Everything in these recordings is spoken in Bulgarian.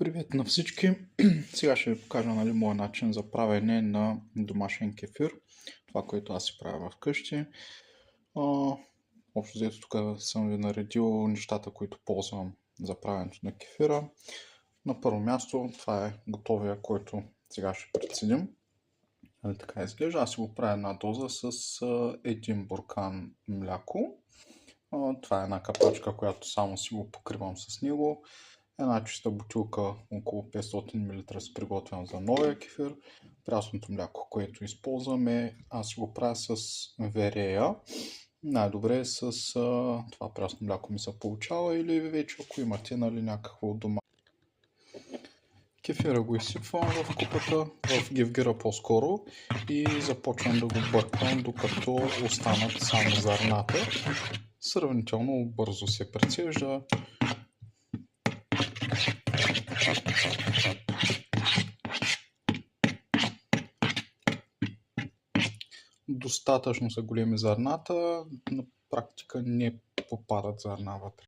Привет на всички! Сега ще ви покажа моят начин за правене на домашен кефир. Това, което аз си правя вкъщи. Общо взето тук съм ви наредил нещата, които ползвам за правенето на кефира. На първо място това е готовия, който сега ще прецедим. Така изглежда. Аз си го правя една доза с един буркан мляко. Това е една капачка, която само си го покривам с него. Една чиста бутилка, около 500 мл се приготвям за новия кефир. Прясното мляко, което използваме, аз си го правя с верея. Най-добре е с това прясно мляко ми се получава, или вече ако имате някакво от дома. Кефира го изсипвам в купата, в гевгира по-скоро, и започвам да го бъркам, докато останат само зърната. Сравнително бързо се прецежда. Достатъчно са големи зърната, на практика не попадат зърна вътре.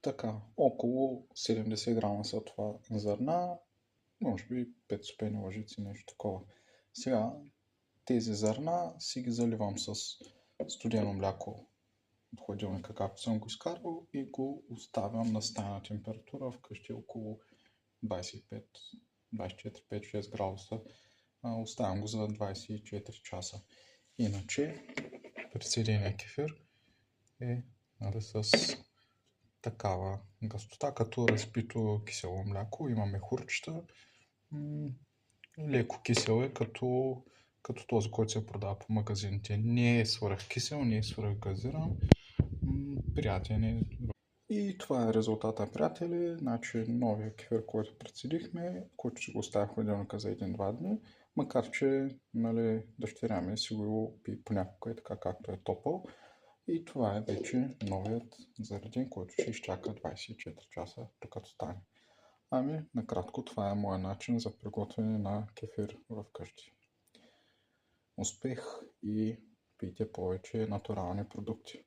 Така, около 70 грама са това зърна, може би 5 супени лъжици, нещо такова. Сега тези зърна си ги заливам с студено мляко от хладилника, както съм го изкарвал, и го оставям на стайна температура вкъщи около 25, 24, 5-6 градуса. Оставям го за 24 часа. Иначе прецедения кефир е с такава гъстота, като разпито кисело мляко. Има мехурчета. Леко кисел е, като този, който се продава по магазините. Не е свръхкисел, не е свръхгазиран. Приятен е. И това е резултата, приятели. Значи новия кефир, който прецедихме, който си го оставя в хладилника за 1-2 дни, макар че дъщеря ми си го пи понякога, така както е топъл. И това е вече новият зареден, който ще изчака 24 часа, докато стане. Накратко, това е моят начин за приготвяне на кефир вкъщи. Успех и пийте повече натурални продукти.